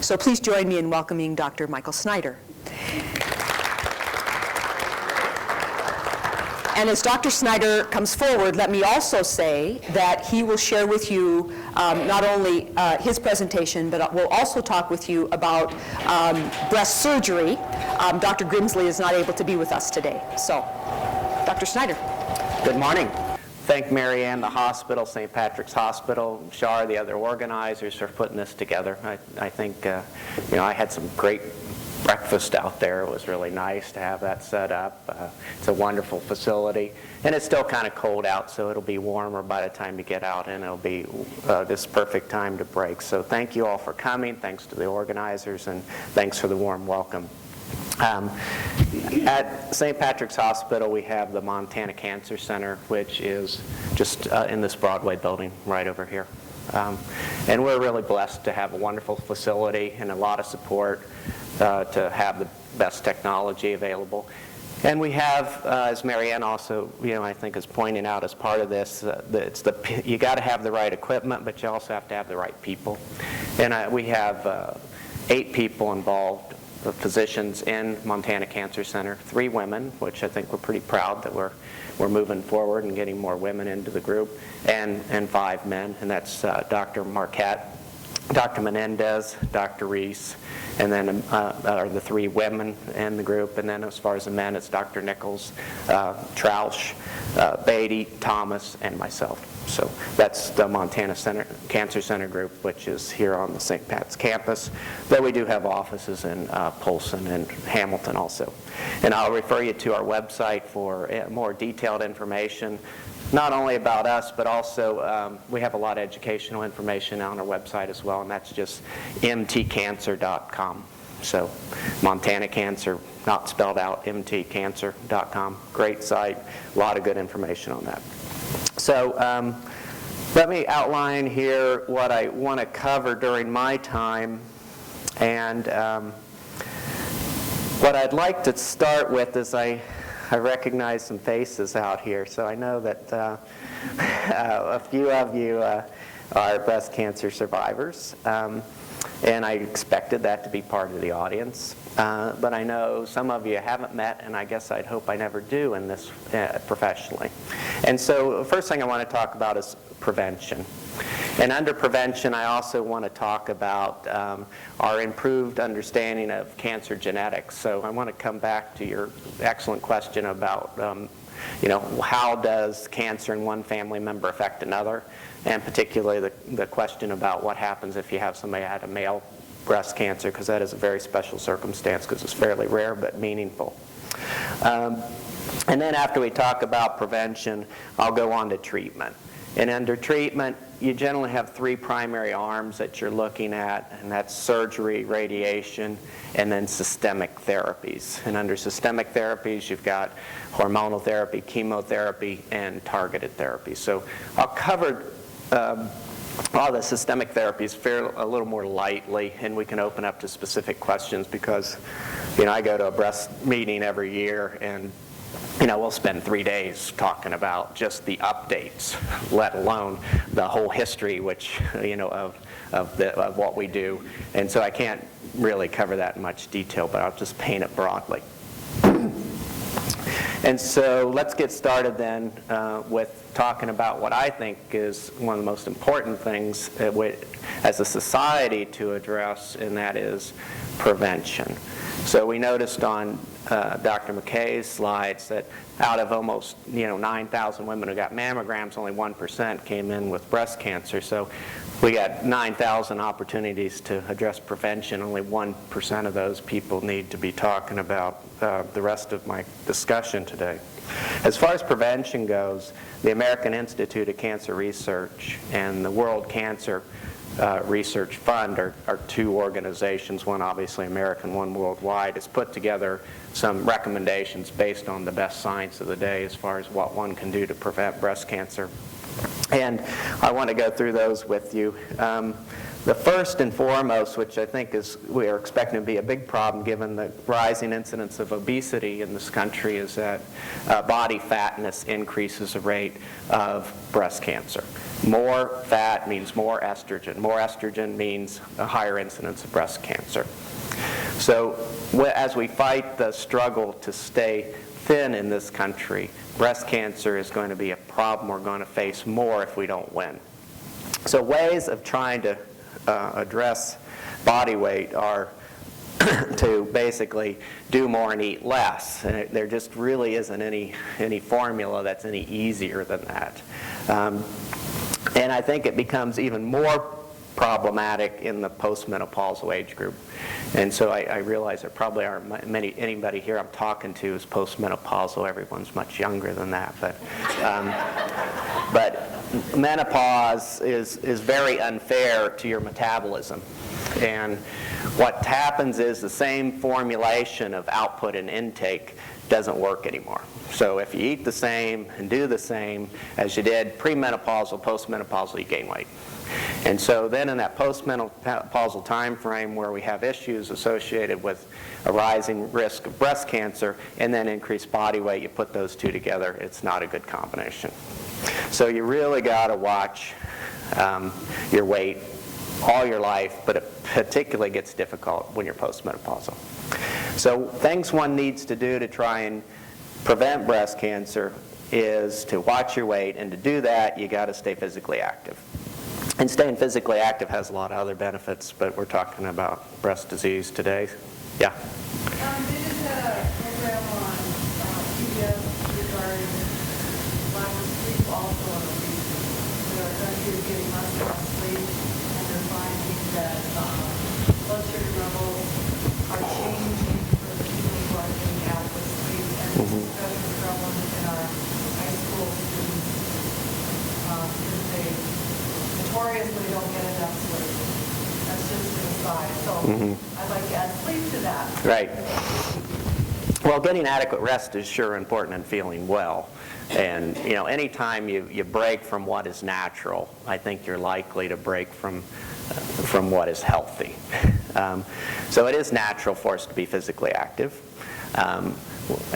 So please join me in welcoming Dr. Michael Snyder. And as Dr. Snyder comes forward, let me also say that he will share with you not only his presentation, but we'll also talk with you about breast surgery. Dr. Grimsley is not able to be with us today. So, Dr. Snyder. Good morning. Thank Mary Ann, the hospital, St. Patrick's Hospital, Shar, the other organizers for putting this together. I think, I had some great breakfast out there. It was really nice to have that set up. It's a wonderful facility, and it's still kind of cold out, so it'll be warmer by the time you get out, and it'll be this perfect time to break. So thank you all for coming. Thanks to the organizers, and thanks for the warm welcome. At St. Patrick's Hospital, we have the Montana Cancer Center, which is just in this Broadway building right over here. And we're really blessed to have a wonderful facility and a lot of support to have the best technology available. And we have, as Mary Ann also, I think is pointing out as part of this, you got to have the right equipment, but you also have to have the right people. And we have 8 people involved, physicians in Montana Cancer Center, 3 women, which I think we're pretty proud that we're moving forward and getting more women into the group, and 5 men, and that's Dr. Marquette, Dr. Menendez, Dr. Reese, and then are the 3 women in the group. And then as far as the men, it's Dr. Nichols, Troush, Beatty, Thomas, and myself. So that's the Montana Cancer Center group, which is here on the St. Pat's campus. Though we do have offices in Polson and Hamilton also. And I'll refer you to our website for more detailed information, not only about us, but also we have a lot of educational information on our website as well, and that's just mtcancer.com. So Montana Cancer, not spelled out, mtcancer.com. Great site, a lot of good information on that. So let me outline here what I want to cover during my time. And what I'd like to start with is I recognize some faces out here, so I know that a few of you are breast cancer survivors, and I expected that to be part of the audience. But I know some of you haven't met, and I guess I'd hope I never do in this professionally. And so the first thing I want to talk about is prevention. And under prevention, I also want to talk about our improved understanding of cancer genetics. So I want to come back to your excellent question about, how does cancer in one family member affect another, and particularly the question about what happens if you have somebody who had a male breast cancer, because that is a very special circumstance because it's fairly rare but meaningful. And then after we talk about prevention, I'll go on to treatment. And under treatment, you generally have 3 primary arms that you're looking at, and that's surgery, radiation, and then systemic therapies. And under systemic therapies, you've got hormonal therapy, chemotherapy, and targeted therapy. So I'll cover all the systemic therapies a little more lightly, and we can open up to specific questions because, I go to a breast meeting every year, and we'll spend 3 days talking about just the updates, let alone the whole history, which of what we do. And so I can't really cover that in much detail, but I'll just paint it broadly. And so let's get started then with talking about what I think is one of the most important things as a society to address, and that is prevention. So we noticed on Dr. McKay's slides that out of almost 9,000 women who got mammograms, only 1% came in with breast cancer. So we got 9,000 opportunities to address prevention. Only 1% of those people need to be talking about the rest of my discussion today. As far as prevention goes, the American Institute of Cancer Research and the World Cancer Research Fund are 2 organizations, one obviously American, one worldwide, has put together some recommendations based on the best science of the day as far as what one can do to prevent breast cancer. And I want to go through those with you. The first and foremost, which I think we are expecting to be a big problem given the rising incidence of obesity in this country, is that body fatness increases the rate of breast cancer. More fat means more estrogen. More estrogen means a higher incidence of breast cancer. So as we fight the struggle to stay thin in this country, breast cancer is going to be a problem we're going to face more if we don't win. So ways of trying to address body weight are to basically do more and eat less. And there just really isn't any formula that's any easier than that. And I think it becomes even more problematic in the postmenopausal age group. And so I realize there probably aren't anybody here I'm talking to is postmenopausal. Everyone's much younger than that. But menopause is very unfair to your metabolism. And what happens is the same formulation of output and intake doesn't work anymore. So if you eat the same and do the same as you did premenopausal, postmenopausal, you gain weight. And so then in that postmenopausal time frame where we have issues associated with a rising risk of breast cancer and then increased body weight, you put those two together, it's not a good combination. So you really got to watch your weight all your life, but it particularly gets difficult when you're postmenopausal. So things one needs to do to try and prevent breast cancer is to watch your weight, and to do that, you got to stay physically active. And staying physically active has a lot of other benefits, but we're talking about breast disease today. Yeah? They just had a program on PBS regarding lack of sleep also on the week. Our country is getting less and less sleep, and they're finding that blood sugar levels are changing for the people who are getting adequate sleep, and this is especially prevalent in our high school students because they notoriously don't get enough sleep. That's just an aside. So I'd like to add sleep to that. Right. Well, getting adequate rest is sure important in feeling well. And anytime you break from what is natural, I think you're likely to break from what is healthy. So it is natural for us to be physically active.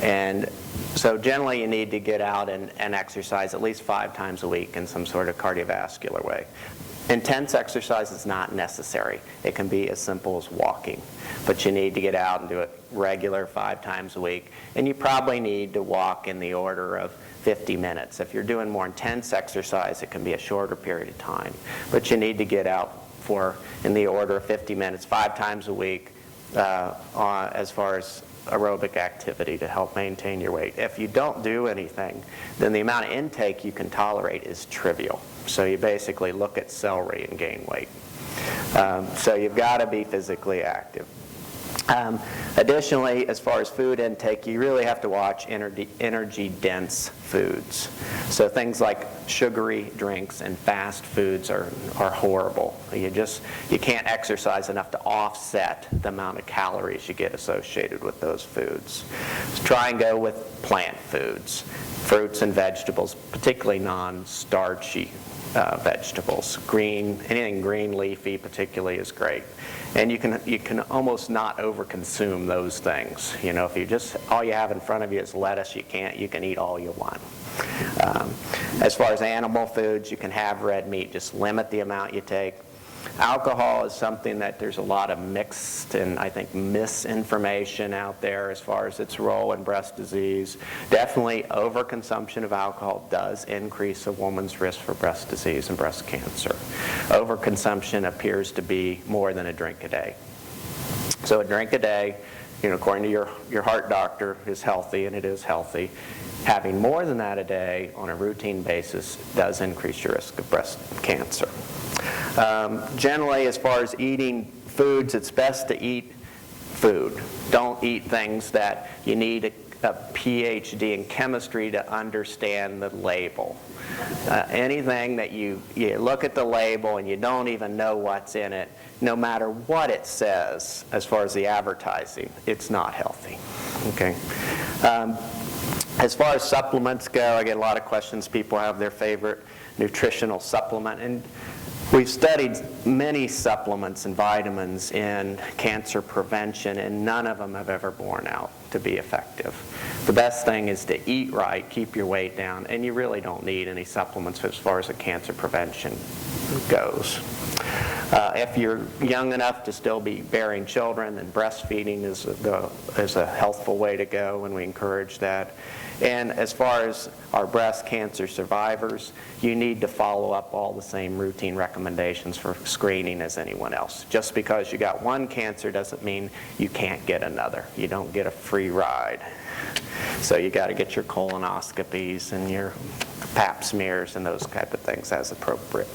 And so generally you need to get out and exercise at least 5 times a week in some sort of cardiovascular way. Intense exercise is not necessary. It can be as simple as walking. But you need to get out and do it regular 5 times a week. And you probably need to walk in the order of 50 minutes. If you're doing more intense exercise, it can be a shorter period of time. But you need to get out for in the order of 50 minutes 5 times a week as far as aerobic activity to help maintain your weight. If you don't do anything, then the amount of intake you can tolerate is trivial. So you basically look at celery and gain weight. So you've got to be physically active. Additionally, as far as food intake, you really have to watch energy-dense foods. So things like sugary drinks and fast foods are horrible. You can't exercise enough to offset the amount of calories you get associated with those foods. So try and go with plant foods, fruits and vegetables, particularly non-starchy vegetables. Anything green leafy particularly is great. And you can almost not overconsume those things. If all you have in front of you is lettuce, you can eat all you want. As far as animal foods, you can have red meat. Just limit the amount you take. Alcohol is something that there's a lot of mixed and I think misinformation out there as far as its role in breast disease. Definitely overconsumption of alcohol does increase a woman's risk for breast disease and breast cancer. Overconsumption appears to be more than a drink a day. So a drink a day, according to your heart doctor, is healthy, and it is healthy. Having more than that a day on a routine basis does increase your risk of breast cancer. Generally, as far as eating foods, it's best to eat food. Don't eat things that you need a PhD in chemistry to understand the label. Anything that you look at the label and you don't even know what's in it, no matter what it says as far as the advertising, it's not healthy. Okay. As far as supplements go, I get a lot of questions. People have their favorite nutritional supplement. And We've studied many supplements and vitamins in cancer prevention, and none of them have ever borne out to be effective. The best thing is to eat right, keep your weight down, and you really don't need any supplements as far as the cancer prevention goes. If you're young enough to still be bearing children, then breastfeeding is a healthful way to go, and we encourage that. And as far as our breast cancer survivors, you need to follow up all the same routine recommendations for screening as anyone else. Just because you got one cancer doesn't mean you can't get another. You don't get a free ride. So you got to get your colonoscopies and your pap smears and those type of things as appropriate.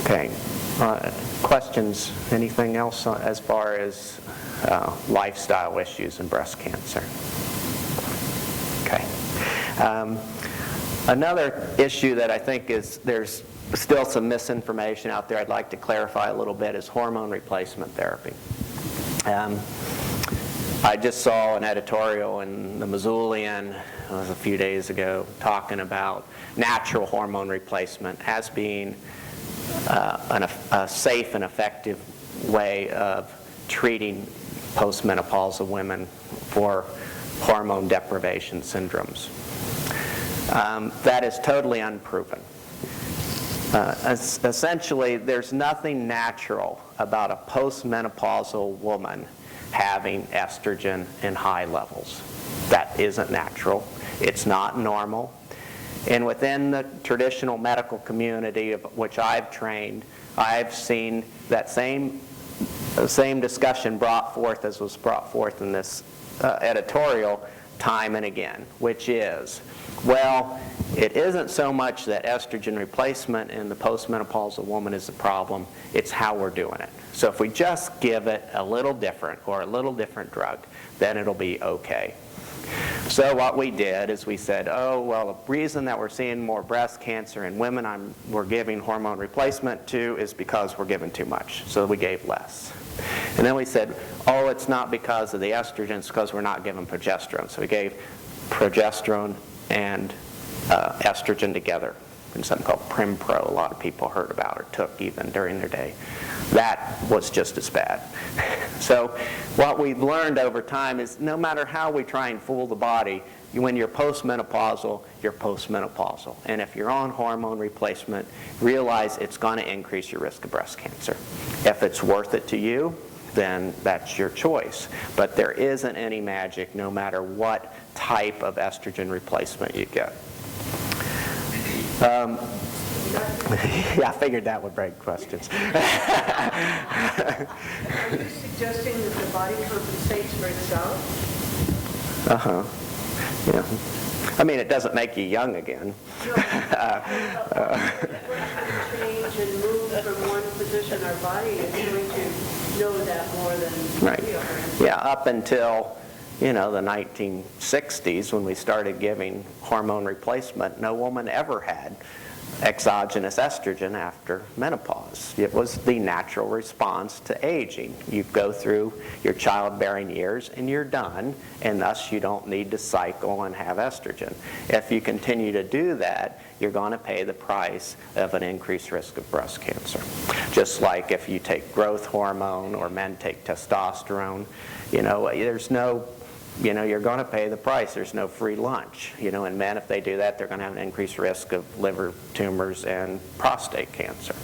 Okay. Questions? Anything else as far as lifestyle issues in breast cancer? Okay. Another issue that I think there's still some misinformation out there I'd like to clarify a little bit is hormone replacement therapy. I just saw an editorial in the Missoulian, it was a few days ago, talking about natural hormone replacement as being a safe and effective way of treating postmenopausal women for hormone deprivation syndromes. That is totally unproven. Essentially, there's nothing natural about a postmenopausal woman having estrogen in high levels. That isn't natural. It's not normal. And within the traditional medical community of which I've trained, I've seen that same discussion brought forth as was brought forth in this editorial time and again, which is, well, it isn't so much that estrogen replacement in the postmenopausal woman is the problem, it's how we're doing it. So if we just give it a little different or a little different drug, then it'll be okay. So what we did is we said, oh, well, the reason that we're seeing more breast cancer in women we're giving hormone replacement to is because we're giving too much. So we gave less. And then we said, oh, it's not because of the estrogen, it's because we're not giving progesterone. So we gave progesterone and estrogen together in something called Primpro. A lot of people heard about or took even during their day. That was just as bad. So what we've learned over time is no matter how we try and fool the body, when you're postmenopausal, you're postmenopausal. And if you're on hormone replacement, realize it's going to increase your risk of breast cancer. If it's worth it to you, then that's your choice. But there isn't any magic no matter what type of estrogen replacement you get. Yeah, I figured that would break questions. Are you suggesting that the body compensates for itself? Uh-huh. Yeah. I mean, it doesn't make you young again. No. Change and move from one position, our body is going to know that more than Right. we are. Yeah, up until, the 1960s when we started giving hormone replacement, no woman ever had exogenous estrogen after menopause. It was the natural response to aging. You go through your childbearing years and you're done, and thus you don't need to cycle and have estrogen. If you continue to do that, you're going to pay the price of an increased risk of breast cancer. Just like if you take growth hormone or men take testosterone, there's no you're going to pay the price. There's no free lunch. In men, if they do that, they're going to have an increased risk of liver tumors and prostate cancer.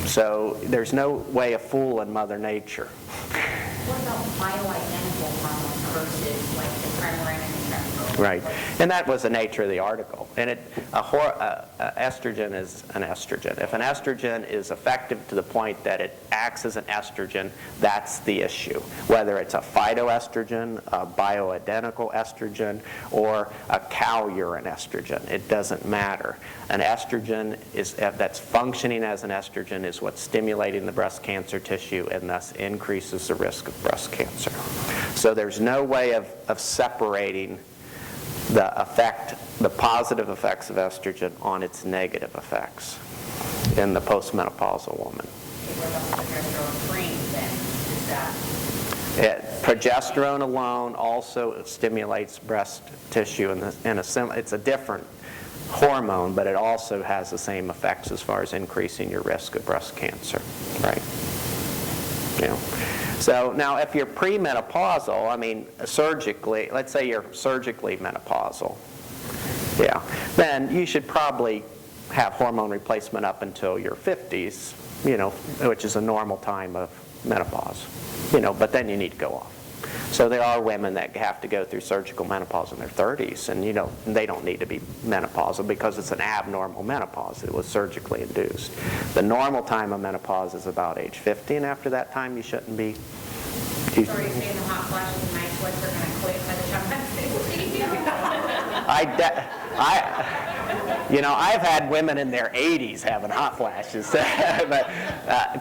So there's no way of fooling Mother Nature. What about bioidentical hormones versus like the Premarin and the Prempro? Right, and that was the nature of the article. And estrogen is an estrogen. If an estrogen is effective to the point that it acts as an estrogen, that's the issue. Whether it's a phytoestrogen, a bioidentical estrogen, or a cow urine estrogen, it doesn't matter. An estrogen that's functioning as an estrogen is what's stimulating the breast cancer tissue and thus increases the risk of breast cancer. So there's no way of separating the positive effects of estrogen on its negative effects in the postmenopausal woman. What about the progesterone cream then? Is that? Progesterone alone also stimulates breast tissue it's a different hormone, but it also has the same effects as far as increasing your risk of breast cancer, right? You know. So now if you're premenopausal, I mean surgically, let's say you're surgically menopausal, yeah, then you should probably have hormone replacement up until your 50s, you know, which is a normal time of menopause, you know, but then you need to go off. So there are women that have to go through surgical menopause in their 30s, and you know, they don't need to be menopausal because it's an abnormal menopause. It was surgically induced. The normal time of menopause is about age 50, and after that time you shouldn't be. So are you saying the hot flashes and night sweats are going to quit by the time I'm 60? You know, I've had women in their 80s having hot flashes, but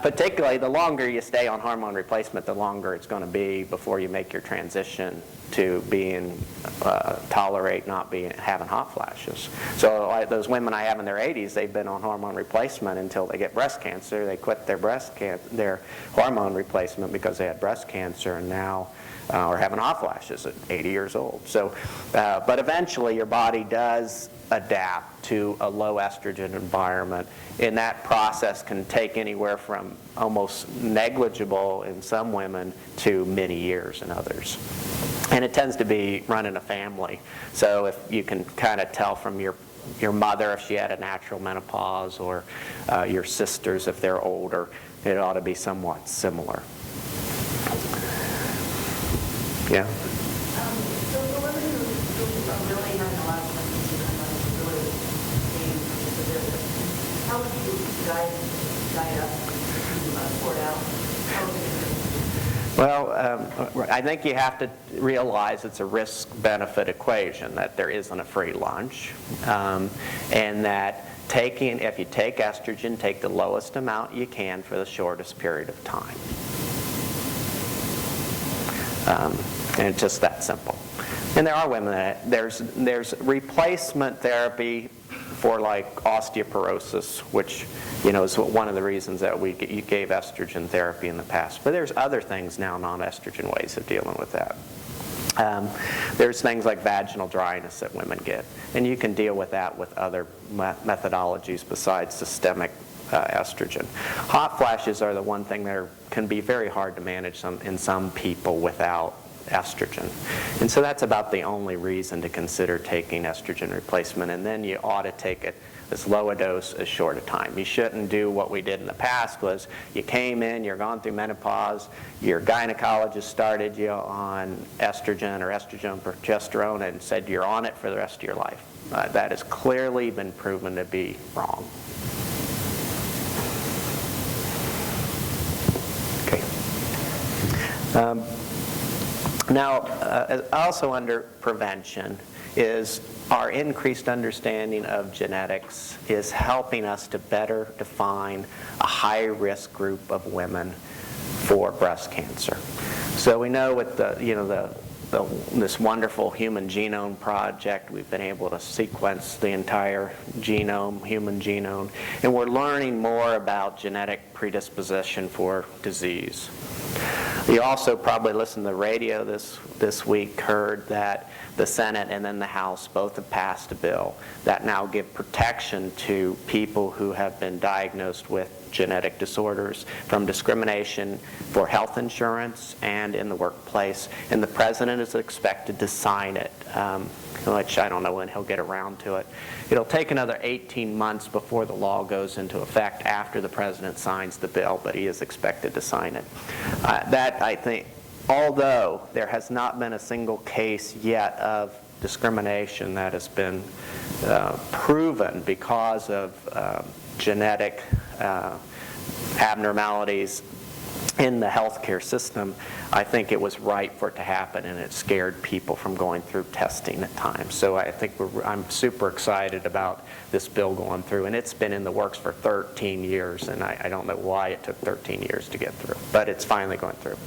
particularly the longer you stay on hormone replacement, the longer it's going to be before you make your transition to being tolerate not being having hot flashes. So those women I have in their 80s, they've been on hormone replacement until they get breast cancer. They quit their hormone replacement because they had breast cancer, and now are having hot flashes at 80 years old. So, but eventually your body does adapt to a low estrogen environment, and that process can take anywhere from almost negligible in some women to many years in others. And it tends to be running a family. So if you can kind of tell from your mother if she had a natural menopause, or your sisters if they're older, it ought to be somewhat similar. Yeah. So for women who are really having a lot of symptoms and are really being severe, how would you guide us to sort out how to do? Well, I think you have to realize it's a risk-benefit equation, that there isn't a free lunch, and that if you take estrogen, take the lowest amount you can for the shortest period of time. And it's just that simple. And there are women that there's replacement therapy for like osteoporosis, which is one of the reasons that you gave estrogen therapy in the past. But there's other things now, non-estrogen ways of dealing with that. There's things like vaginal dryness that women get, and you can deal with that with other methodologies besides systemic estrogen. Hot flashes are the one thing that can be very hard to manage in some people without estrogen. And so that's about the only reason to consider taking estrogen replacement, and then you ought to take it as low a dose as short a time. You shouldn't do what we did in the past, was you came in, you're gone through menopause, your gynecologist started you on estrogen or estrogen progesterone and said you're on it for the rest of your life. That has clearly been proven to be wrong. Okay. Now, also under prevention is our increased understanding of genetics is helping us to better define a high-risk group of women for breast cancer. So we know with this wonderful Human Genome Project, we've been able to sequence the entire genome, human genome, and we're learning more about genetic predisposition for disease. You also probably listened to the radio this week, heard that the Senate and then the House both have passed a bill that now give protection to people who have been diagnosed with genetic disorders from discrimination for health insurance and in the workplace. And the President is expected to sign it, which I don't know when he'll get around to it. It'll take another 18 months before the law goes into effect after the President signs the bill, but he is expected to sign it. That, I think, although there has not been a single case yet of discrimination that has been proven because of genetic abnormalities in the healthcare system, I think it was right for it to happen, and it scared people from going through testing at times. So I think I'm super excited about this bill going through, and it's been in the works for 13 years, and I don't know why it took 13 years to get through, but it's finally going through.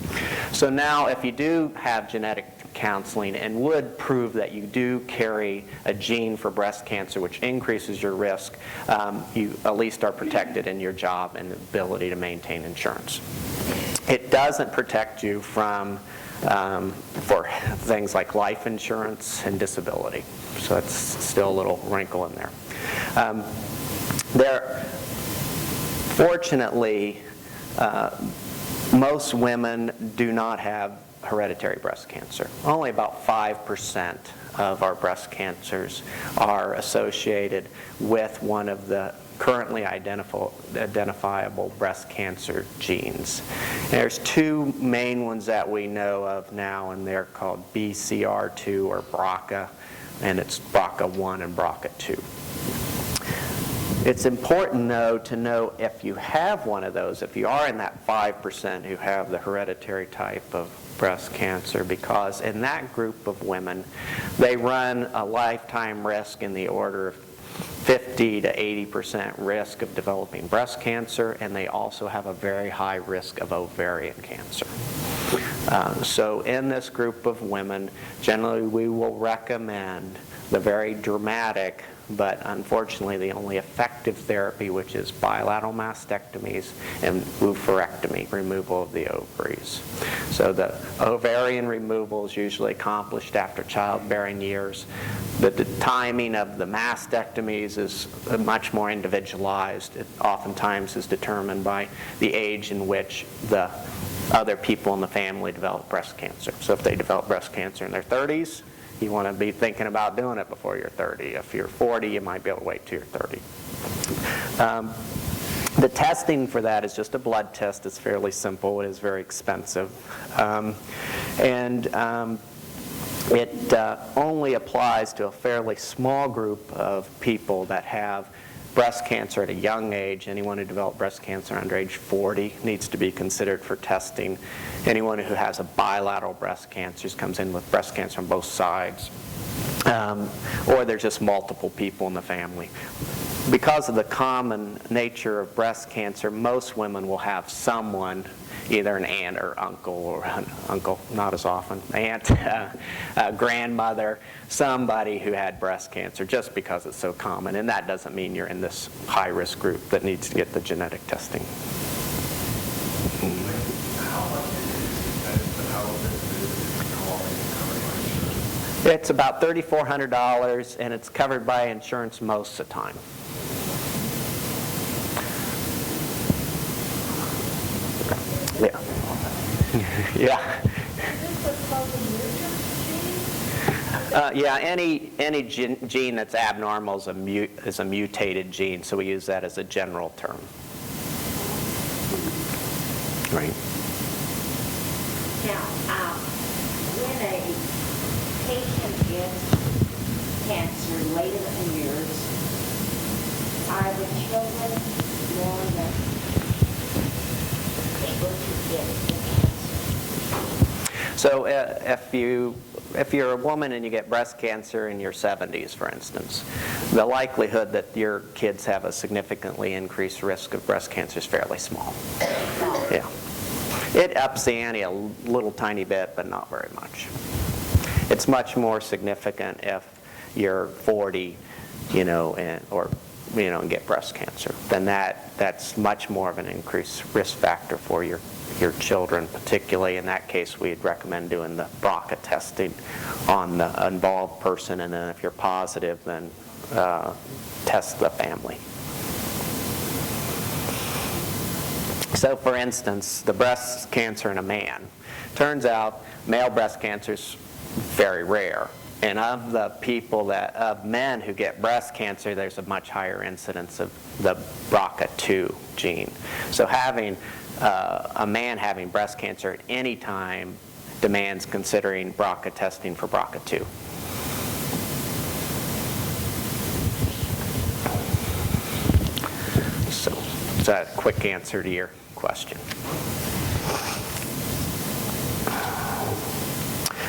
So now if you do have genetic counseling and would prove that you do carry a gene for breast cancer, which increases your risk, you at least are protected in your job and the ability to maintain insurance. It doesn't protect you from for things like life insurance and disability. So that's still a little wrinkle in there. Fortunately, most women do not have hereditary breast cancer. Only about 5% of our breast cancers are associated with one of the currently identifiable breast cancer genes. There's two main ones that we know of now, and they're called BCR2 or BRCA, and it's BRCA1 and BRCA2. It's important, though, to know if you have one of those, if you are in that 5% who have the hereditary type of breast cancer, because in that group of women, they run a lifetime risk in the order of 50 to 80% risk of developing breast cancer, and they also have a very high risk of ovarian cancer. So in this group of women, generally we will recommend the very dramatic, but unfortunately the only effective therapy, which is bilateral mastectomies and oophorectomy, removal of the ovaries. So the ovarian removal is usually accomplished after childbearing years. The timing of the mastectomies is much more individualized. It oftentimes is determined by the age in which the other people in the family develop breast cancer. So if they develop breast cancer in their 30s, you want to be thinking about doing it before you're 30. If you're 40, you might be able to wait till you're 30. The testing for that is just a blood test. It's fairly simple. It is very expensive. It only applies to a fairly small group of people that have breast cancer at a young age. Anyone who developed breast cancer under age 40 needs to be considered for testing. Anyone who has a bilateral breast cancer comes in with breast cancer on both sides. Or there's just multiple people in the family. Because of the common nature of breast cancer, most women will have someone, either an aunt or uncle, or uncle not as often, aunt, grandmother, somebody who had breast cancer, just because it's so common. And that doesn't mean you're in this high-risk group that needs to get the genetic testing. It's about $3,400, and it's covered by insurance most of the time. Yeah. Yeah. Yeah, any gene that's abnormal is a mutated gene, so we use that as a general term. Right. Now, when a patient gets cancer later in years, are the children more than able to get the cancer? So if you're a woman and you get breast cancer in your 70s, for instance, the likelihood that your kids have a significantly increased risk of breast cancer is fairly small. Yeah. It ups the ante a little tiny bit, but not very much. It's much more significant if you're 40, and get breast cancer. Then that's much more of an increased risk factor for your children. Particularly in that case, we'd recommend doing the BRCA testing on the involved person, and then if you're positive, then test the family. So for instance, the breast cancer in a man. Turns out male breast cancer is very rare. And of the men who get breast cancer, there's a much higher incidence of the BRCA2 gene. So having a man having breast cancer at any time demands considering BRCA testing for BRCA2. So it's a quick answer to your question.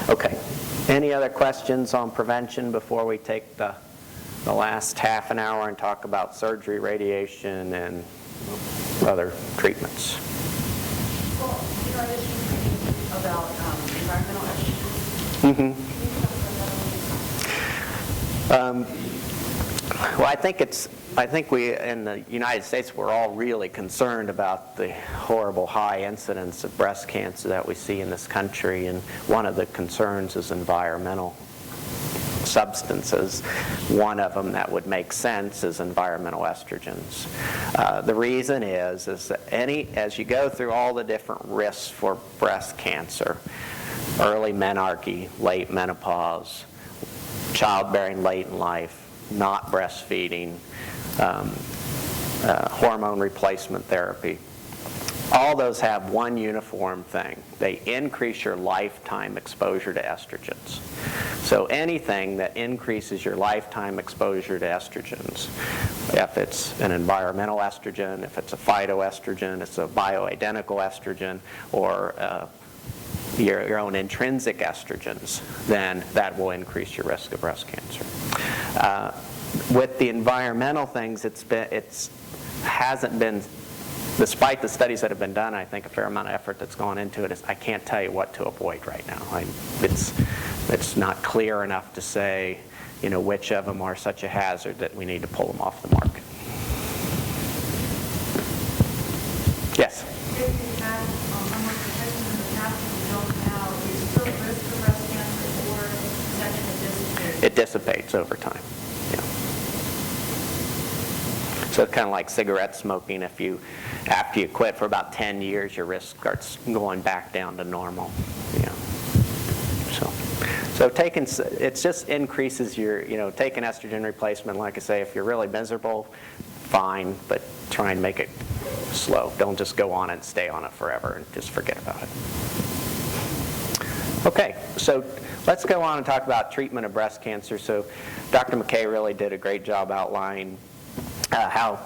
Okay. Any other questions on prevention before we take the last half an hour and talk about surgery, radiation, and other treatments? Well, I was thinking about environmental issues. Well, I think we in the United States, we're all really concerned about the horrible high incidence of breast cancer that we see in this country, and one of the concerns is environmental. substances. One of them that would make sense is environmental estrogens. The reason is that as you go through all the different risks for breast cancer, early menarche, late menopause, childbearing late in life, not breastfeeding, hormone replacement therapy, all those have one uniform thing. They increase your lifetime exposure to estrogens. So anything that increases your lifetime exposure to estrogens, if it's an environmental estrogen, if it's a phytoestrogen, it's a bioidentical estrogen, or your own intrinsic estrogens, then that will increase your risk of breast cancer. With the environmental things, hasn't been, despite the studies that have been done, I think a fair amount of effort that's gone into it, I can't tell you what to avoid right now. It's not clear enough to say, which of them are such a hazard that we need to pull them off the market. Yes? If you had hormone protection in the past and you don't now, do you still risk of breast cancer, or is that going to dissipate? It dissipates over time. Yeah. So it's kind of like cigarette smoking. After you quit for about 10 years, your risk starts going back down to normal. Yeah. So it just increases your, taking estrogen replacement. Like I say, if you're really miserable, fine, but try and make it slow. Don't just go on it and stay on it forever and just forget about it. Okay, so let's go on and talk about treatment of breast cancer. So Dr. McKay really did a great job outlining how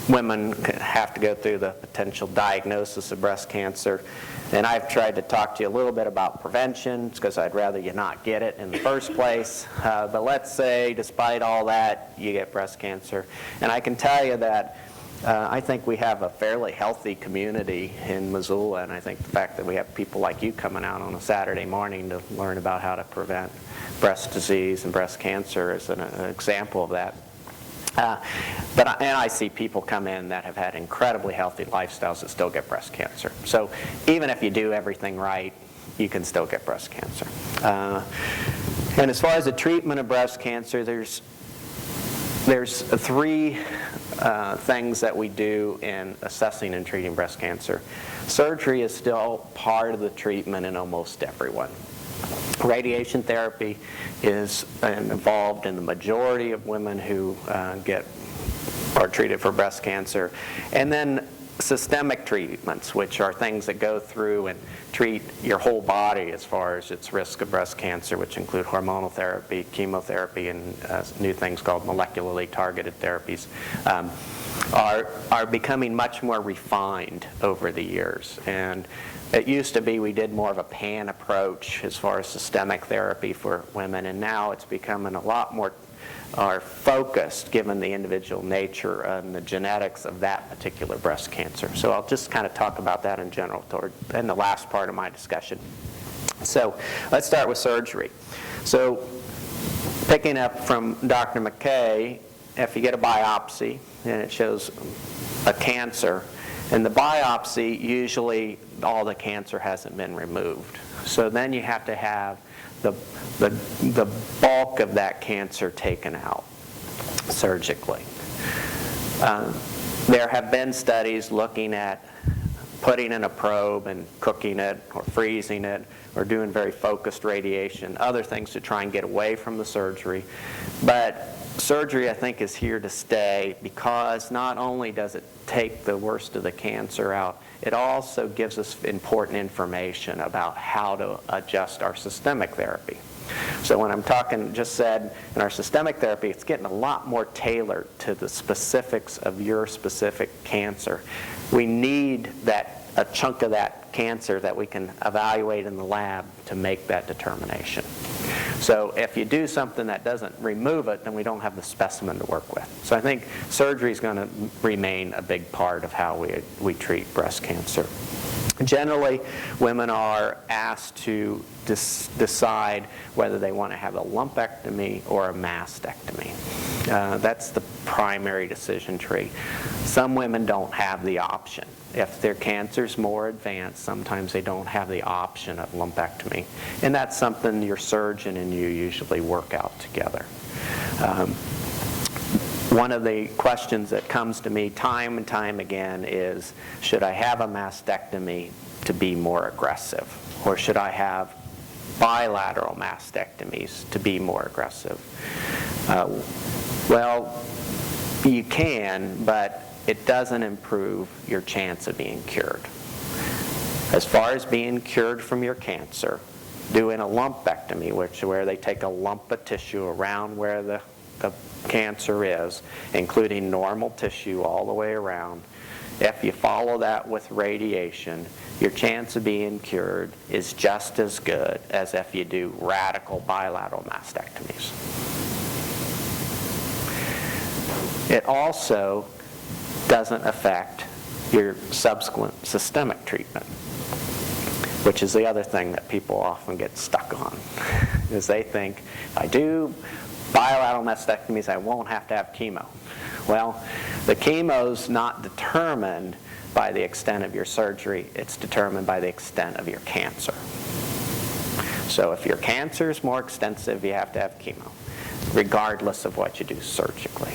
women have to go through the potential diagnosis of breast cancer. And I've tried to talk to you a little bit about prevention, because I'd rather you not get it in the first place. But let's say, despite all that, you get breast cancer. And I can tell you that I think we have a fairly healthy community in Missoula, and I think the fact that we have people like you coming out on a Saturday morning to learn about how to prevent breast disease and breast cancer is an example of that. And I see people come in that have had incredibly healthy lifestyles that still get breast cancer. So even if you do everything right, you can still get breast cancer. And as far as the treatment of breast cancer, there's three things that we do in assessing and treating breast cancer. Surgery is still part of the treatment in almost everyone. Radiation therapy is involved in the majority of women who are treated for breast cancer. And then systemic treatments, which are things that go through and treat your whole body as far as its risk of breast cancer, which include hormonal therapy, chemotherapy, and new things called molecularly targeted therapies, are becoming much more refined over the years. And it used to be we did more of a pan approach as far as systemic therapy for women, and now it's becoming a lot more focused given the individual nature and the genetics of that particular breast cancer. So I'll just kind of talk about that in general in the last part of my discussion. So let's start with surgery. So picking up from Dr. McKay, if you get a biopsy and it shows a cancer, in the biopsy, usually all the cancer hasn't been removed. So then you have to have the bulk of that cancer taken out surgically. There have been studies looking at putting in a probe and cooking it or freezing it or doing very focused radiation, other things to try and get away from the surgery. But surgery, I think, is here to stay, because not only does it take the worst of the cancer out, it also gives us important information about how to adjust our systemic therapy. So when I'm talking, just said, in our systemic therapy, it's getting a lot more tailored to the specifics of your specific cancer. We need a chunk of that cancer that we can evaluate in the lab to make that determination. So if you do something that doesn't remove it, then we don't have the specimen to work with. So I think surgery is going to remain a big part of how we treat breast cancer. Generally, women are asked to decide whether they want to have a lumpectomy or a mastectomy. That's the primary decision tree. Some women don't have the option. if their cancer's more advanced, sometimes they don't have the option of lumpectomy. And that's something your surgeon and you usually work out together. One of the questions that comes to me time and time again is, should I have a mastectomy to be more aggressive? Or should I have bilateral mastectomies to be more aggressive? Well, you can, but it doesn't improve your chance of being cured. As far as being cured from your cancer, doing a lumpectomy, where they take a lump of tissue around where the cancer is, including normal tissue all the way around, if you follow that with radiation, your chance of being cured is just as good as if you do radical bilateral mastectomies. It also doesn't affect your subsequent systemic treatment, which is the other thing that people often get stuck on, is they think, if I do bilateral mastectomies, I won't have to have chemo. Well, the chemo's not determined by the extent of your surgery, it's determined by the extent of your cancer. So if your cancer is more extensive, you have to have chemo, regardless of what you do surgically.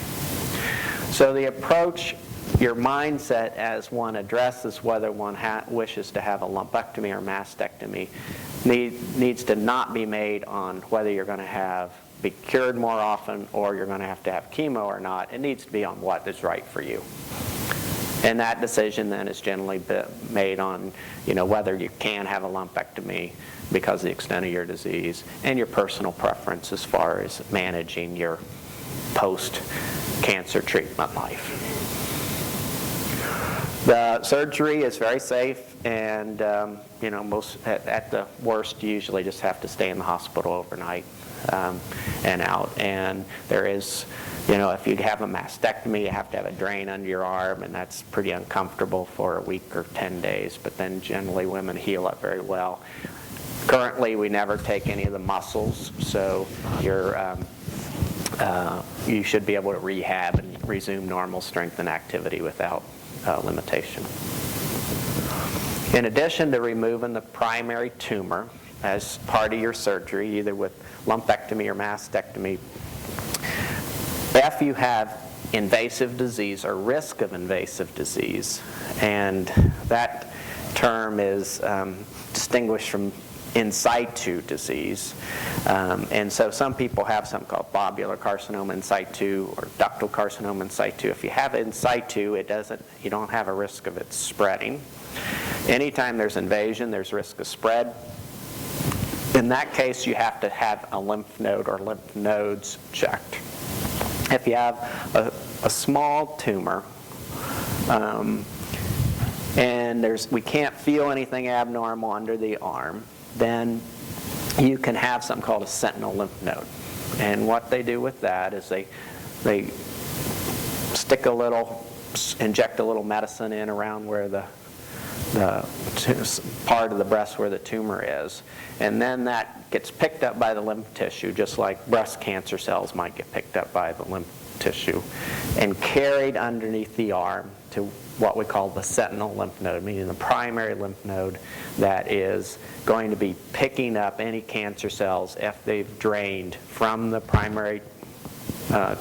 So the approach, your mindset as one addresses whether one wishes to have a lumpectomy or mastectomy needs to not be made on whether you're going to be cured more often or you're going to have chemo or not. It needs to be on what is right for you. And that decision then is generally made on, whether you can have a lumpectomy because of the extent of your disease and your personal preference as far as managing your post-cancer treatment life. The surgery is very safe, and most at the worst, you usually just have to stay in the hospital overnight and out. And there is, if you have a mastectomy, you have to have a drain under your arm, and that's pretty uncomfortable for a week or 10 days. But then generally, women heal up very well. Currently, we never take any of the muscles, so you should be able to rehab and resume normal strength and activity without limitation. In addition to removing the primary tumor as part of your surgery, either with lumpectomy or mastectomy, if you have invasive disease or risk of invasive disease, and that term is distinguished from in situ disease. And so some people have something called lobular carcinoma in situ or ductal carcinoma in situ. If you have it in situ, you don't have a risk of it spreading. Anytime there's invasion, there's risk of spread. In that case, you have to have a lymph node or lymph nodes checked. If you have a small tumor, and we can't feel anything abnormal under the arm, then you can have something called a sentinel lymph node. And what they do with that is they inject a little medicine in around where the part of the breast where the tumor is, and then that gets picked up by the lymph tissue, just like breast cancer cells might get picked up by the lymph tissue, and carried underneath the arm to what we call the sentinel lymph node, meaning the primary lymph node that is going to be picking up any cancer cells if they've drained from the primary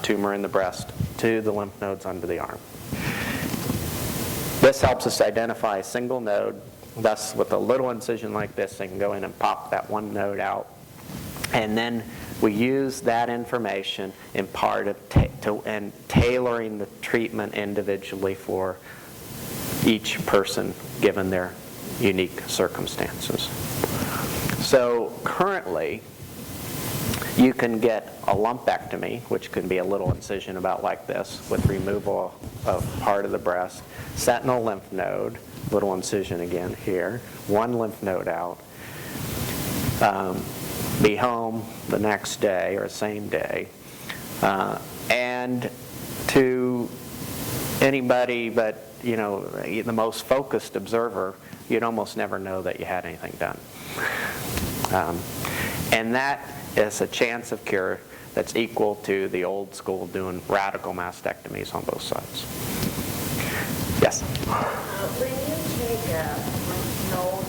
tumor in the breast to the lymph nodes under the arm. This helps us identify a single node. Thus, with a little incision like this, they can go in and pop that one node out. And then we use that information in part of tailoring the treatment individually for each person given their unique circumstances. So currently, you can get a lumpectomy, which can be a little incision about like this with removal of part of the breast, sentinel lymph node, little incision again here, one lymph node out, be home the next day or same day, and to anybody but the most focused observer, you'd almost never know that you had anything done. And that is a chance of cure that's equal to the old school doing radical mastectomies on both sides. Yes. When you take a lymph node,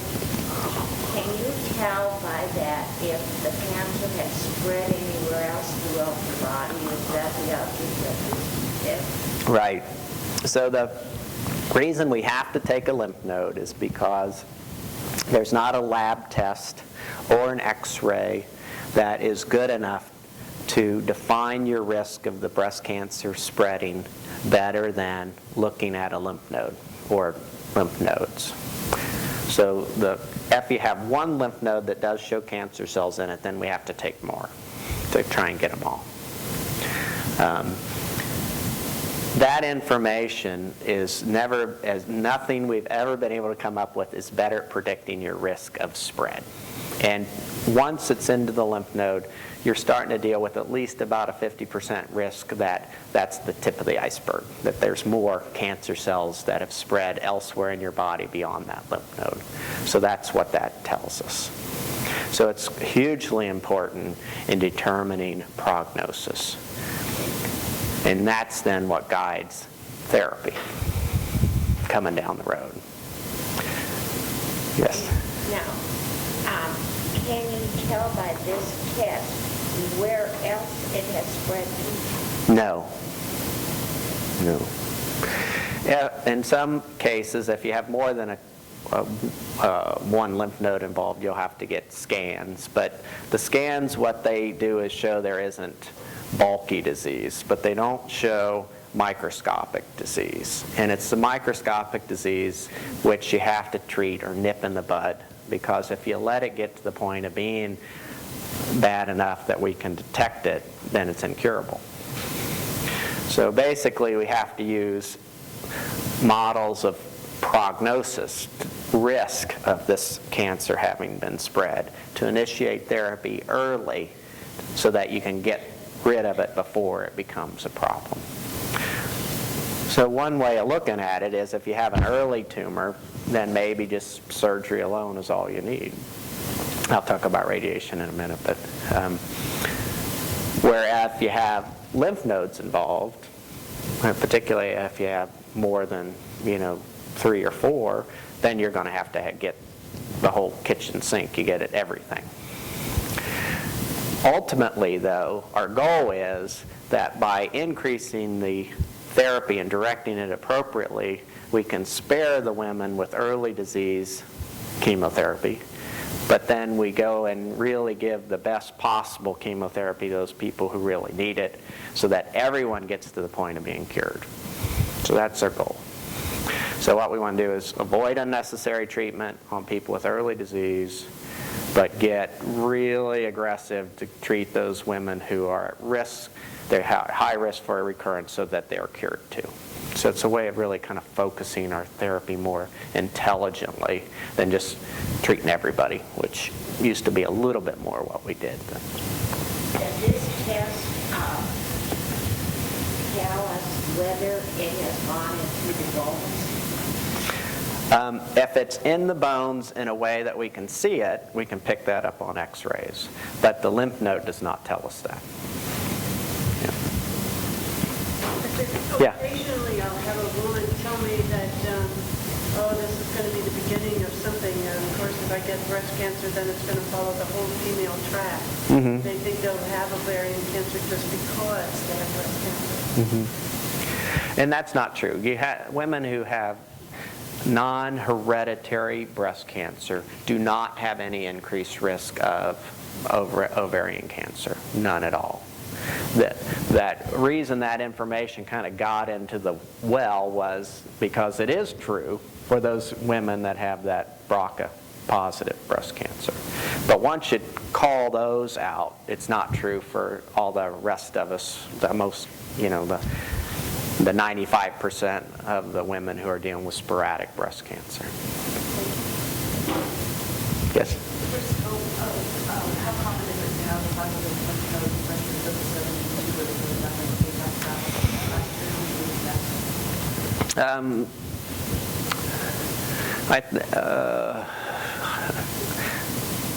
can you tell by that if the cancer has spread anywhere else throughout the body? Is that the object of this? Right. So the reason we have to take a lymph node is because there's not a lab test or an X-ray that is good enough to define your risk of the breast cancer spreading better than looking at a lymph node or lymph nodes. So if you have one lymph node that does show cancer cells in it, then we have to take more to try and get them all. That information is nothing we've ever been able to come up with is better at predicting your risk of spread. And once it's into the lymph node, you're starting to deal with at least about a 50% risk that that's the tip of the iceberg, that there's more cancer cells that have spread elsewhere in your body beyond that lymph node. So that's what that tells us. So it's hugely important in determining prognosis. And that's then what guides therapy coming down the road. Yes? Now, can you tell by this test where else it has spread to? No. No. In some cases, if you have more than one lymph node involved, you'll have to get scans. But the scans, what they do is show there isn't bulky disease, but they don't show microscopic disease. And it's the microscopic disease which you have to treat or nip in the bud, because if you let it get to the point of being bad enough that we can detect it, then it's incurable. So basically we have to use models of prognosis, risk of this cancer having been spread, to initiate therapy early so that you can get rid of it before it becomes a problem. So one way of looking at it is if you have an early tumor, then maybe just surgery alone is all you need. I'll talk about radiation in a minute, but whereas if you have lymph nodes involved, particularly if you have more than 3 or 4, then you're going to have to get the whole kitchen sink. You get at everything. Ultimately, though, our goal is that by increasing the therapy and directing it appropriately, we can spare the women with early disease chemotherapy, but then we go and really give the best possible chemotherapy to those people who really need it, so that everyone gets to the point of being cured. So that's our goal. So what we want to do is avoid unnecessary treatment on people with early disease, but get really aggressive to treat those women who are at risk, they're high risk for a recurrence, so that they are cured too. So it's a way of really kind of focusing our therapy more intelligently than just treating everybody, which used to be a little bit more what we did. Does this test tell us whether it has gone into the bones? If it's in the bones in a way that we can see it, we can pick that up on X-rays. But the lymph node does not tell us that. Yeah. Occasionally I'll have a woman tell me that, this is going to be the beginning of something. And of course, if I get breast cancer, then it's going to follow the whole female track. Mm-hmm. They think they'll have ovarian cancer just because they have breast cancer. Mm-hmm. And that's not true. You have women who have non-hereditary breast cancer do not have any increased risk of ovarian cancer, none at all. That reason that information kind of got into the well was because it is true for those women that have that BRCA positive breast cancer. But once you call those out, it's not true for all the rest of us, the most, the 95% of the women who are dealing with sporadic breast cancer. Yes? First, how common is it to have a positive lymph node pressure for the 72 with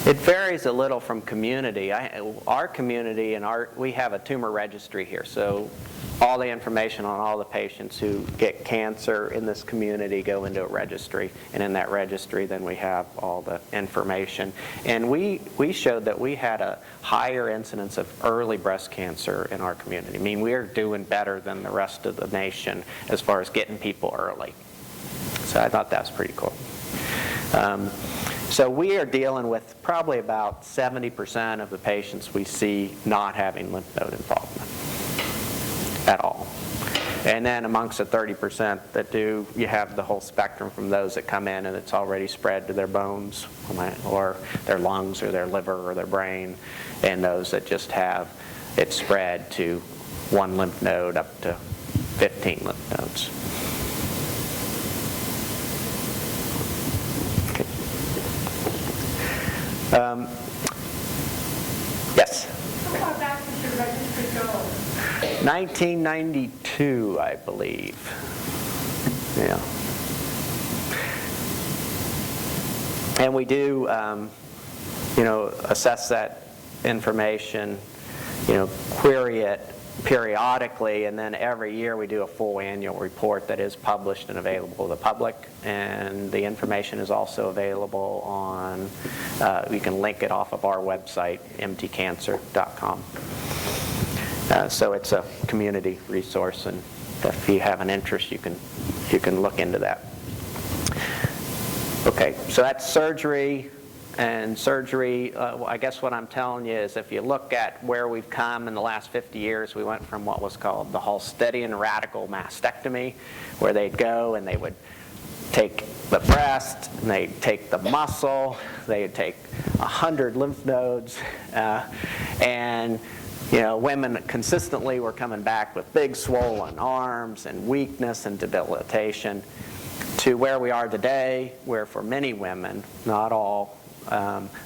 It varies a little from community. Our community, we have a tumor registry here, so all the information on all the patients who get cancer in this community go into a registry, and in that registry then we have all the information. And we showed that we had a higher incidence of early breast cancer in our community. I mean, we're doing better than the rest of the nation as far as getting people early. So I thought that was pretty cool. So we are dealing with probably about 70% of the patients we see not having lymph node involvement at all. And then amongst the 30% that do, you have the whole spectrum from those that come in and it's already spread to their bones or their lungs or their liver or their brain, and those that just have it spread to one lymph node up to 15 lymph nodes. Okay. Yes? How far back did your registry go? 1992, I believe. Yeah. And we do, assess that information, query it periodically, and then every year we do a full annual report that is published and available to the public. And the information is also available on, you can link it off of our website, mtcancer.com. So it's a community resource, and if you have an interest, you can look into that. Okay, so that's surgery. And surgery, I guess what I'm telling you is if you look at where we've come in the last 50 years, we went from what was called the Halstedian radical mastectomy, where they'd go and they would take the breast, and they'd take the muscle, they'd take 100 lymph nodes, and women consistently were coming back with big swollen arms and weakness and debilitation, to where we are today, where for many women, not all,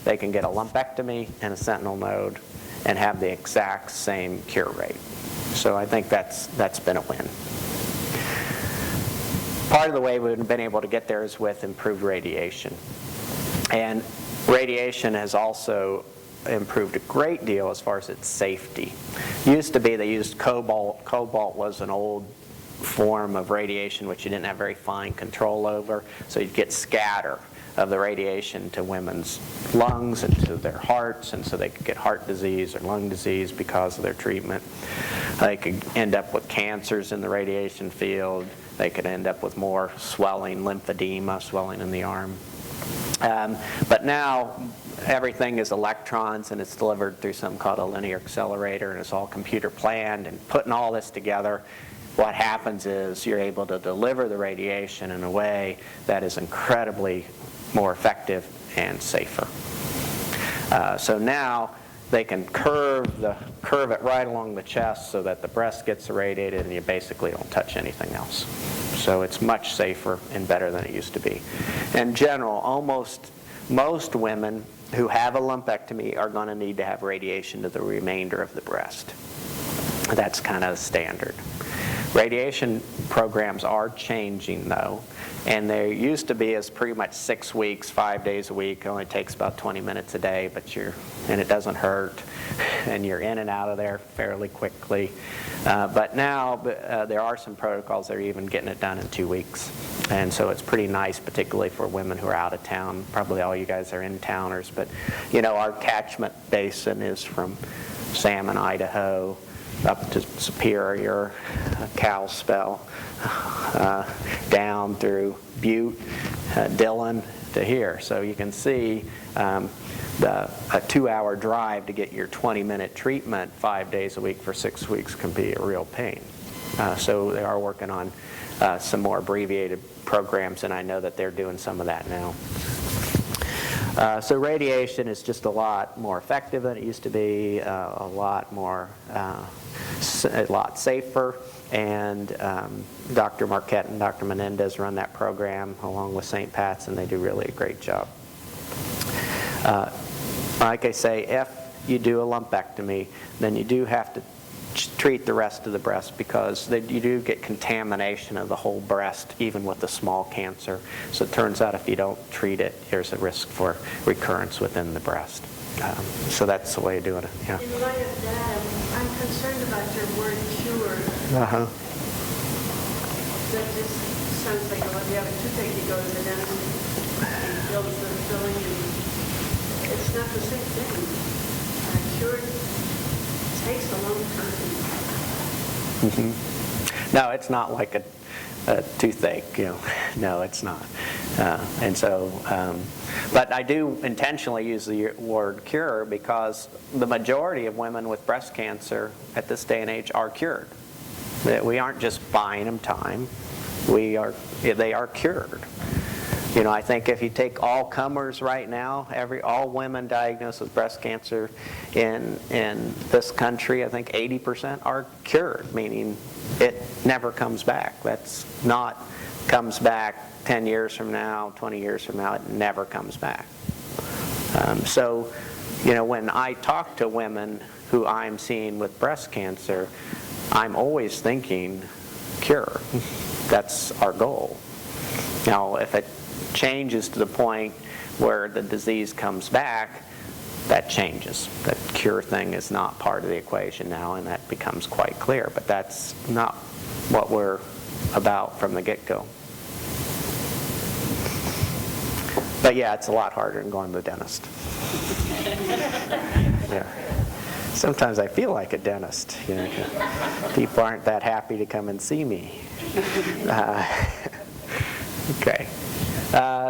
they can get a lumpectomy and a sentinel node and have the exact same cure rate. So I think that's been a win. Part of the way we've been able to get there is with improved radiation. And radiation has also improved a great deal as far as its safety. Used to be they used cobalt. Cobalt was an old form of radiation which you didn't have very fine control over, so you'd get scatter of the radiation to women's lungs and to their hearts, and so they could get heart disease or lung disease because of their treatment. They could end up with cancers in the radiation field. They could end up with more swelling, lymphedema, swelling in the arm. But now everything is electrons, and it's delivered through something called a linear accelerator, and it's all computer planned. And putting all this together, what happens is you're able to deliver the radiation in a way that is incredibly more effective and safer. So now they can curve it right along the chest so that the breast gets irradiated and you basically don't touch anything else. So it's much safer and better than it used to be. In general, most women who have a lumpectomy are going to need to have radiation to the remainder of the breast. That's kind of standard. Radiation programs are changing, though, and they used to be as pretty much 6 weeks, 5 days a week. It only takes about 20 minutes a day, and it doesn't hurt, and you're in and out of there fairly quickly. But now there are some protocols that are even getting it done in 2 weeks, and so it's pretty nice, particularly for women who are out of town. Probably all you guys are in-towners, but our catchment basin is from Salmon, Idaho, up to Superior, Kalispell, down through Butte, Dillon to here. So you can see a 2-hour drive to get your 20-minute treatment 5 days a week for 6 weeks can be a real pain. So they are working on some more abbreviated programs, and I know that they're doing some of that now. So radiation is just a lot more effective than it used to be, a lot safer, and Dr. Marquette and Dr. Menendez run that program along with St. Pat's, and they do really a great job. Like I say, if you do a lumpectomy, then you do have to treat the rest of the breast, because you do get contamination of the whole breast, even with the small cancer. So it turns out if you don't treat it, there's a risk for recurrence within the breast. So that's the way of doing it, yeah. In light of that, I'm concerned about your word cure. Uh-huh. That just sounds like, well, if you have a toothache, you go to the dentist and builds the filling, and it's not the same thing. Cure takes a long time. No, it's not like a toothache, No, it's not. And so, but I do intentionally use the word cure because the majority of women with breast cancer at this day and age are cured. That we aren't just buying them time. They are cured. I think if you take all comers right now, all women diagnosed with breast cancer in this country, I think 80% are cured, meaning it never comes back. That's not comes back 10 years from now, 20 years from now, it never comes back. So, when I talk to women who I'm seeing with breast cancer, I'm always thinking cure. That's our goal. Now, if it changes to the point where the disease comes back, that changes. That cure thing is not part of the equation now, and that becomes quite clear. But that's not what we're about from the get-go. But yeah, it's a lot harder than going to the dentist. Yeah. Sometimes I feel like a dentist. People aren't that happy to come and see me. Okay.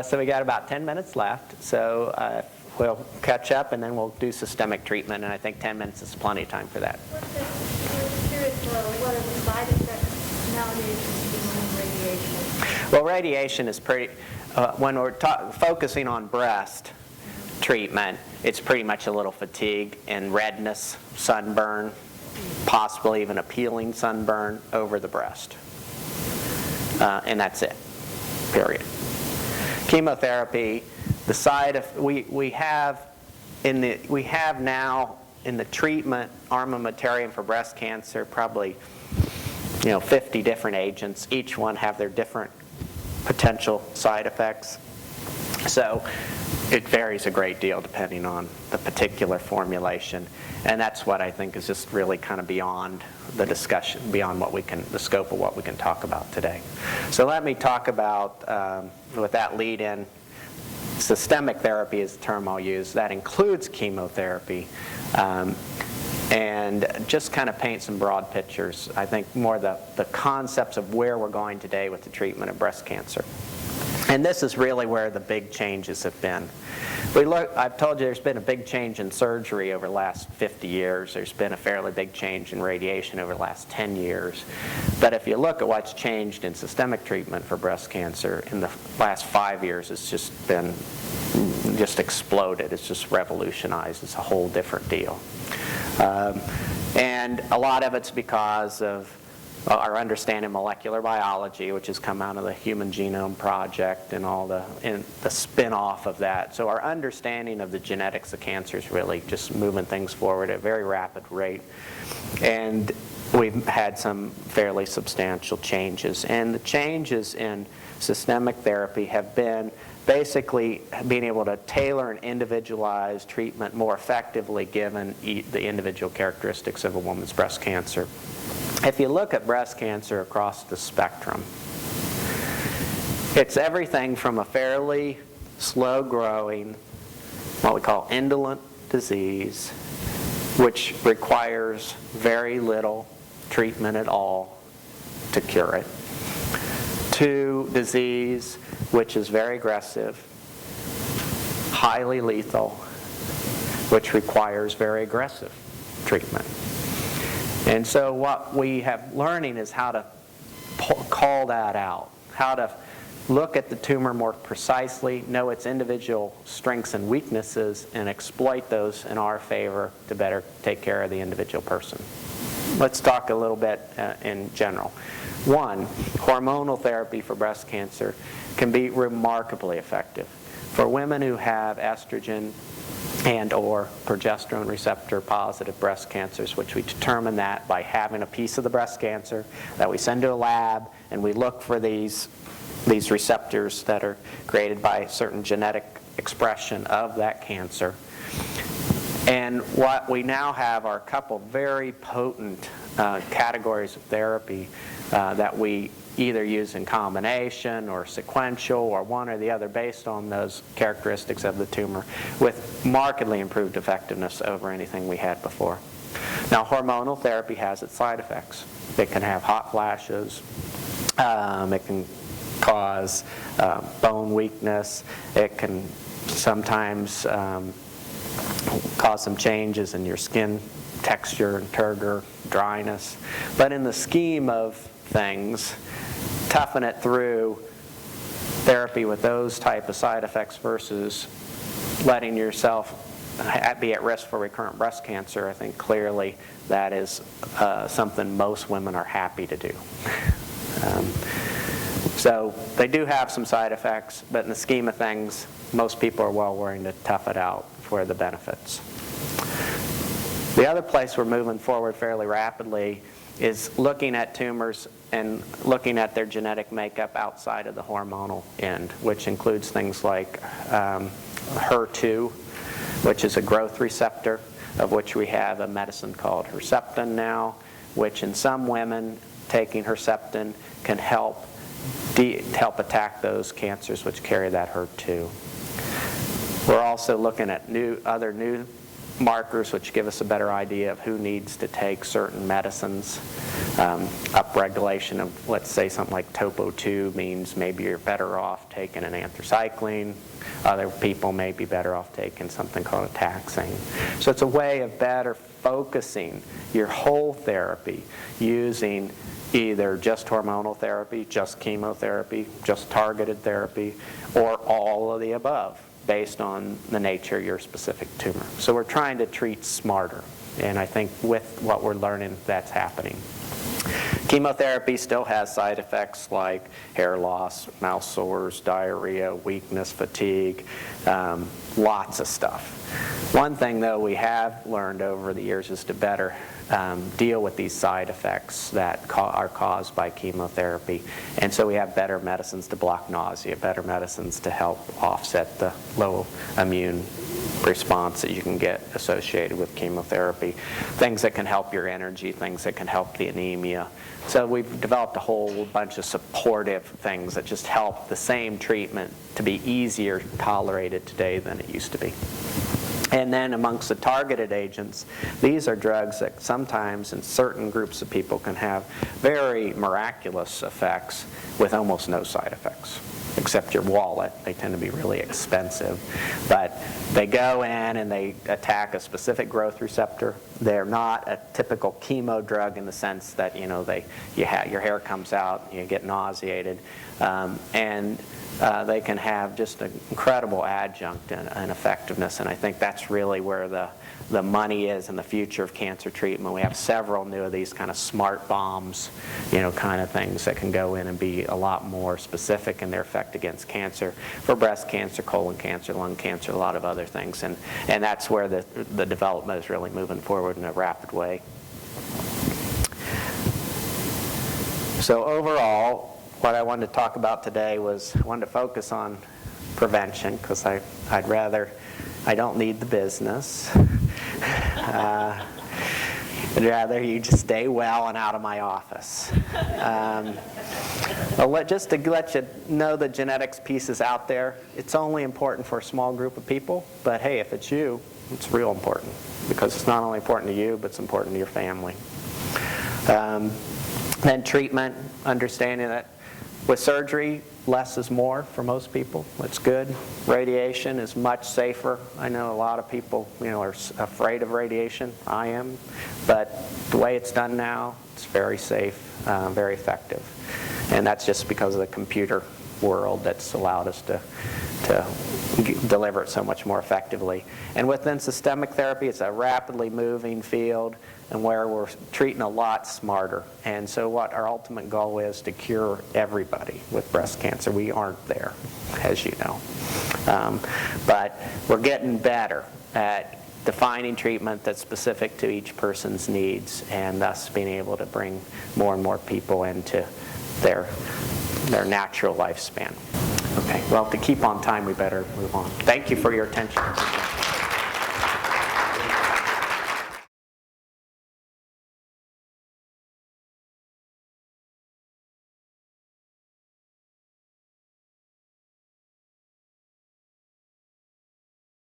So we got about 10 minutes left. So we'll catch up and then we'll do systemic treatment. And I think 10 minutes is plenty of time for that. I'm curious, what are the side effects nowadays of radiation? Well, radiation is pretty, when we're focusing on breast treatment, it's pretty much a little fatigue and redness, sunburn, possibly even a peeling sunburn over the breast. And that's it, period. Chemotherapy, the side of, we have now in the treatment armamentarium for breast cancer probably 50 different agents. Each one have their different potential side effects. So it varies a great deal depending on the particular formulation. And that's what I think is just really kind of beyond the discussion, beyond the scope of what we can talk about today. So let me talk about, with that lead in, systemic therapy is the term I'll use. That includes chemotherapy. And just kind of paint some broad pictures. I think more the concepts of where we're going today with the treatment of breast cancer. And this is really where the big changes have been. I've told you there's been a big change in surgery over the last 50 years. There's been a fairly big change in radiation over the last 10 years. But if you look at what's changed in systemic treatment for breast cancer in the last 5 years, it's just been exploded. It's just revolutionized. It's a whole different deal. And a lot of it's because of our understanding of molecular biology, which has come out of the Human Genome Project and all the spin-off of that. So our understanding of the genetics of cancer is really just moving things forward at a very rapid rate. And we've had some fairly substantial changes. And the changes in systemic therapy have been basically being able to tailor an individualized treatment more effectively given the individual characteristics of a woman's breast cancer. If you look at breast cancer across the spectrum, it's everything from a fairly slow-growing, what we call indolent disease, which requires very little treatment at all to cure it, to disease which is very aggressive, highly lethal, which requires very aggressive treatment. And so what we have learning is how to call that out, how to look at the tumor more precisely, know its individual strengths and weaknesses, and exploit those in our favor to better take care of the individual person. Let's talk a little bit in general. One, hormonal therapy for breast cancer can be remarkably effective. For women who have estrogen and or progesterone receptor positive breast cancers, which we determine that by having a piece of the breast cancer that we send to a lab, and we look for these receptors that are created by certain genetic expression of that cancer. And what we now have are a couple very potent categories of therapy that we either use in combination or sequential or one or the other based on those characteristics of the tumor with markedly improved effectiveness over anything we had before. Now, hormonal therapy has its side effects. It can have hot flashes. It can cause bone weakness. It can sometimes cause some changes in your skin texture and turgor, dryness. But in the scheme of things, toughen it through therapy with those type of side effects versus letting yourself be at risk for recurrent breast cancer, I think clearly that is something most women are happy to do. So they do have some side effects, but in the scheme of things, most people are well willing to tough it out for the benefits. The other place we're moving forward fairly rapidly is looking at tumors and looking at their genetic makeup outside of the hormonal end, which includes things like HER2, which is a growth receptor, of which we have a medicine called Herceptin now, which in some women taking Herceptin can help attack those cancers which carry that HER2. We're also looking at other new markers which give us a better idea of who needs to take certain medicines. Upregulation of, let's say, something like TOPO2 means maybe you're better off taking an anthracycline. Other people may be better off taking something called a taxane. So it's a way of better focusing your whole therapy using either just hormonal therapy, just chemotherapy, just targeted therapy, or all of the above, based on the nature of your specific tumor. So we're trying to treat smarter, and I think with what we're learning, that's happening. Chemotherapy still has side effects like hair loss, mouth sores, diarrhea, weakness, fatigue, lots of stuff. One thing, though, we have learned over the years is to better deal with these side effects that are caused by chemotherapy. And so we have better medicines to block nausea, better medicines to help offset the low immune response that you can get associated with chemotherapy, things that can help your energy, things that can help the anemia. So we've developed a whole bunch of supportive things that just help the same treatment to be easier tolerated today than it used to be. And then amongst the targeted agents, these are drugs that sometimes in certain groups of people can have very miraculous effects with almost no side effects, except your wallet. They tend to be really expensive. But they go in and they attack a specific growth receptor. They're not a typical chemo drug in the sense that, you know, your hair comes out, you get nauseated, and they can have just an incredible adjunct and effectiveness, and I think that's really where the money is in the future of cancer treatment. We have several new of these kind of smart bombs, you know, kind of things that can go in and be a lot more specific in their effect against cancer, for breast cancer, colon cancer, lung cancer, a lot of other things, and that's where the development is really moving forward in a rapid way. So overall, what I wanted to talk about today was I wanted to focus on prevention because I don't need the business. I'd rather you just stay well and out of my office. Just to let you know the genetics piece is out there. It's only important for a small group of people, but hey, if it's you, it's real important because it's not only important to you, but it's important to your family. Then treatment, understanding that with surgery, less is more for most people. It's good. Radiation is much safer. I know a lot of people, you know, are afraid of radiation. I am. But the way it's done now, it's very safe, very effective. And that's just because of the computer world that's allowed us to deliver it so much more effectively. And within systemic therapy, it's a rapidly moving field and where we're treating a lot smarter. And so what our ultimate goal is to cure everybody with breast cancer. We aren't there, as you know. But we're getting better at defining treatment that's specific to each person's needs and thus being able to bring more and more people into their natural lifespan. Okay, well, to keep on time, we better move on. Thank you for your attention.